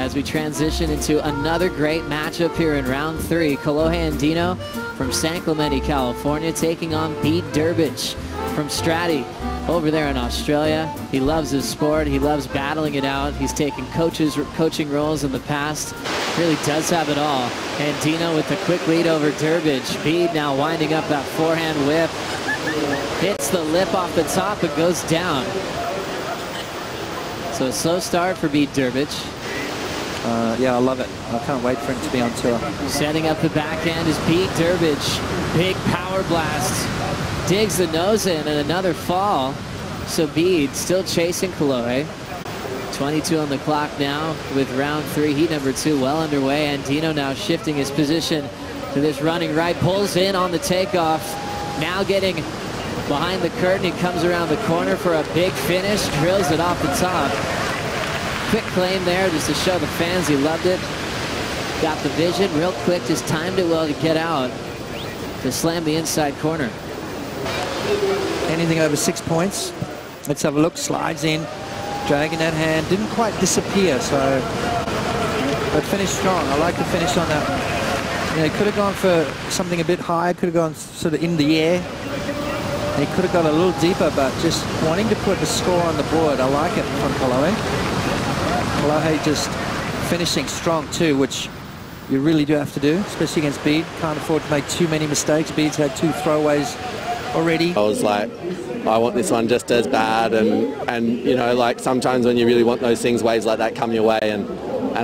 as we transition into another great matchup here in round 3. Kolohe Andino from San Clemente, California, taking on Bede Durbidge from Stratty over there in Australia. He loves his sport. He loves battling it out. He's taken coaching roles in the past. Really does have it all. Andino with the quick lead over Durbidge. Bede now winding up that forehand whip. Hits the lip off the top and goes down. So a slow start for Bede Durbidge. Yeah, I love it. I can't wait for him to be on tour. Setting up the backhand is Bede Durbidge. Big power blast. Digs the nose in and another fall. So Bede still chasing Kolohe. 22 on the clock now with round 3, heat number 2 well underway. Andino now shifting his position to this running right. Pulls in on the takeoff. Now getting behind the curtain. He comes around the corner for a big finish. Drills it off the top. Quick claim there just to show the fans he loved it. Got the vision real quick, just timed it well to get out to slam the inside corner. Anything over 6 points. Let's have a look. Slides in, dragging that hand. Didn't quite disappear, but finished strong. I like the finish on that. You know, he could have gone for something a bit higher, could have gone sort of in the air. He could have got a little deeper, but just wanting to put the score on the board. I like it from Kolohe. Kolohe just finishing strong too, which you really do have to do, especially against Bede. Can't afford to make too many mistakes. Bede's had 2 throwaways already. I was like, I want this one just as bad, and you know, like sometimes when you really want those things, waves like that come your way, and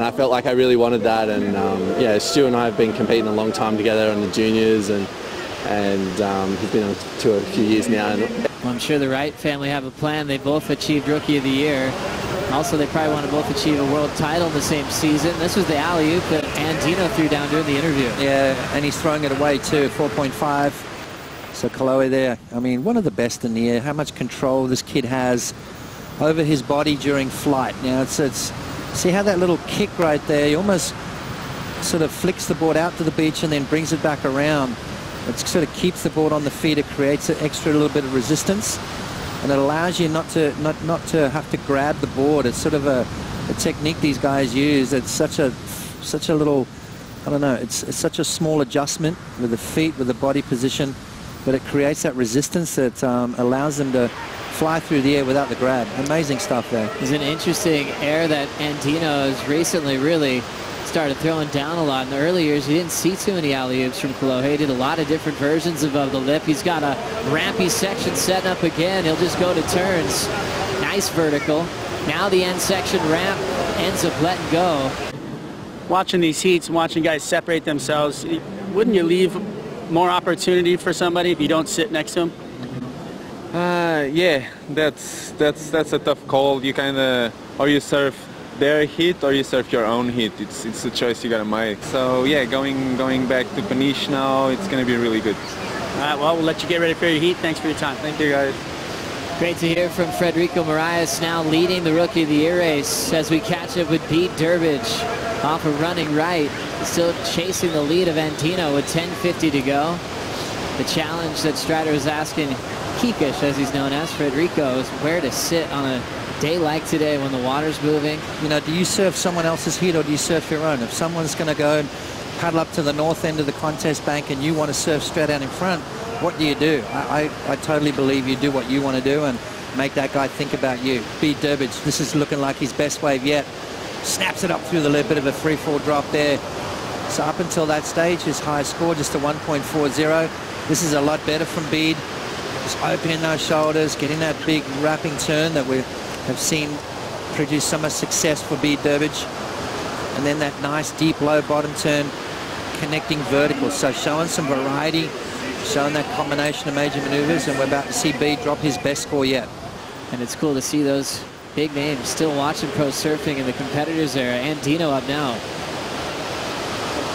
I felt like I really wanted that. And yeah, Stu and I have been competing a long time together on the juniors, and he's been on tour a few years now. And well, I'm sure the Wright family have a plan. They both achieved Rookie of the Year. Also, they probably want to both achieve a world title in the same season. This was the alley-oop that Andino threw down during the interview. Yeah, and he's throwing it away too, 4.5. So Kolohe there, I mean, one of the best in the air. How much control this kid has over his body during flight. Now, it's see how that little kick right there, he almost sort of flicks the board out to the beach and then brings it back around. It sort of keeps the board on the feet. It creates an extra little bit of resistance, and it allows you not to have to grab the board. It's sort of a technique these guys use. It's such a little, I don't know, it's such a small adjustment with the feet, with the body position, but it creates that resistance that allows them to fly through the air without the grab. Amazing stuff there. It's an interesting air that Andino has recently really started throwing down a lot. In the early years, you didn't see too many alley-oops from Kolohe. He did a lot of different versions above the lip. He's got a rampy section setting up again. He'll just go to turns. Nice vertical. Now the end section ramp ends up letting go. Watching these heats and watching guys separate themselves, wouldn't you leave more opportunity for somebody if you don't sit next to him? Yeah, that's a tough call. You kind of, or you serve their hit or you serve your own hit. It's a choice you gotta make. So yeah, going back to Paniche now, it's gonna be really good. All right, well, we'll let you get ready for your heat. Thanks for your time. Thank you, guys. Great to hear from Frederico Moraes, now leading the Rookie of the Year race as we catch up with Bede Durbidge off a running right. Still chasing the lead of Andino with 10:50 to go. The challenge that Strider is asking Kikish, as he's known as, Frederico, is where to sit on a day like today when the water's moving. You know, do you surf someone else's heat or do you surf your own? If someone's going to go and paddle up to the north end of the contest bank and you want to surf straight out in front, what do you do? I totally believe you do what you want to do and make that guy think about you. Bede Durbidge, this is looking like his best wave yet. Snaps it up through the lip, bit of a free fall drop there. So up until that stage, his high score just a 1.40. This is a lot better from Bede. Just opening those shoulders, getting that big wrapping turn that we have seen produce so much success for Bede Durbidge. And then that nice deep low bottom turn, connecting verticals. So showing some variety, showing that combination of major maneuvers, and we're about to see Bede drop his best score yet. And it's cool to see those big names still watching pro surfing in the competitors era. Andino up now.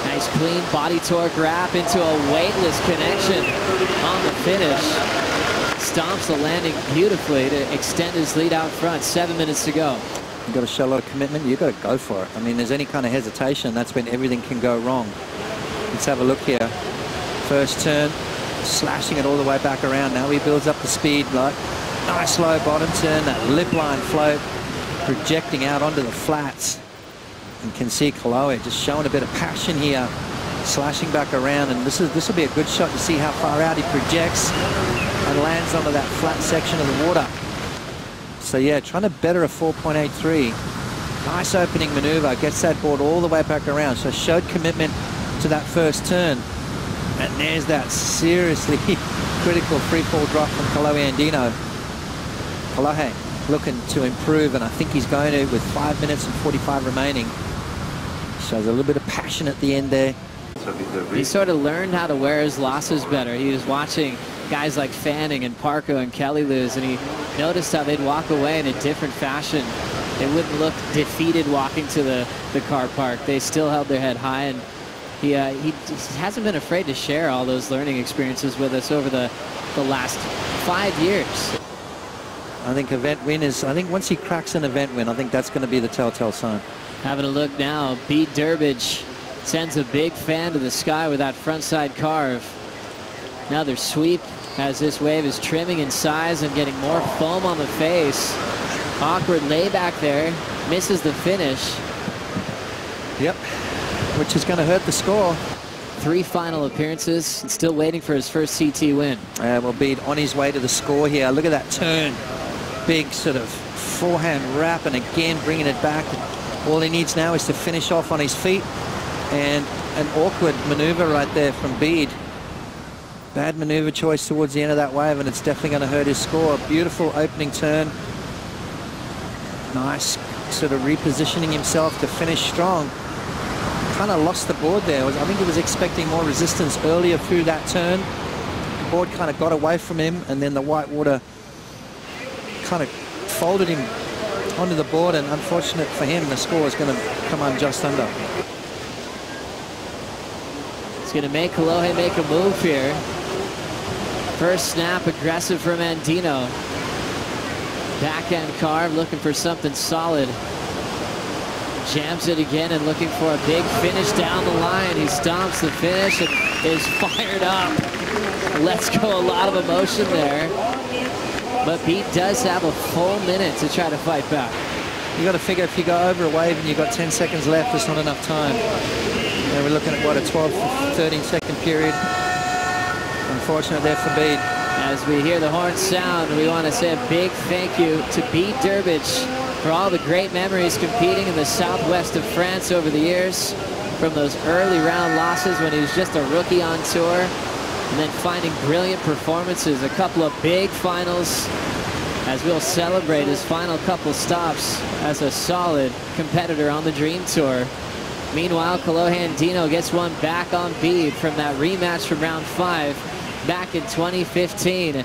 Nice clean body torque wrap into a weightless connection on the finish. Stomps the landing beautifully to extend his lead out front. 7 minutes to go. You've got to show a lot of commitment. You've got to go for it. I mean, there's any kind of hesitation, that's when everything can go wrong. Let's have a look here. First turn, slashing it all the way back around. Now he builds up the speed. Like nice low bottom turn, that lip line float, projecting out onto the flats. You can see Kolohe just showing a bit of passion here, slashing back around, and this will be a good shot to see how far out he projects and lands onto that flat section of the water. So yeah, trying to better a 4.83. Nice opening maneuver, gets that board all the way back around. So showed commitment to that first turn. And there's that seriously critical free fall drop from Kolohe Andino. Kolohe looking to improve, and I think he's going to with 5 minutes and 45 remaining. Shows a little bit of passion at the end there. He sort of learned how to wear his losses better. He was watching guys like Fanning and Parko and Kelly lose, and he noticed how they'd walk away in a different fashion. They wouldn't look defeated walking to the car park. They still held their head high, and he just hasn't been afraid to share all those learning experiences with us over the last 5 years. I think event win is, I think once he cracks an event win, I think that's going to be the telltale sign. Having a look now, Bede Durbidge sends a big fan to the sky with that front side carve. Another sweep as this wave is trimming in size and getting more foam on the face. Awkward layback there, misses the finish. Yep, which is going to hurt the score. 3 final appearances and still waiting for his first CT win. Well, Bede on his way to the score here. Look at that turn. Big sort of forehand wrap, and again bringing it back. All he needs now is to finish off on his feet. And an awkward maneuver right there from Bede. Bad maneuver choice towards the end of that wave, and it's definitely going to hurt his score. Beautiful opening turn. Nice sort of repositioning himself to finish strong. Kind of lost the board there. I think he was expecting more resistance earlier through that turn. The board kind of got away from him, and then the white water kind of folded him onto the board, and unfortunate for him, the score is going to come on just under. It's going to make Kolohe make a move here. First snap, aggressive from Andino. Backhand carve, looking for something solid. Jams it again and looking for a big finish down the line. He stomps the finish and is fired up. Lets go a lot of emotion there. But Bede does have a full minute to try to fight back. You got to figure if you go over a wave and you've got 10 seconds left, there's not enough time. And we're looking at, what, a 12, 13-second period. Unfortunate there for Bede. As we hear the horn sound, we want to say a big thank you to Bede Durbidge for all the great memories competing in the southwest of France over the years, from those early round losses when he was just a rookie on tour, and then finding brilliant performances, a couple of big finals, as we'll celebrate his final couple stops as a solid competitor on the Dream Tour. Meanwhile, Kolohe Andino gets one back on Bede from that rematch from round 5 back in 2015.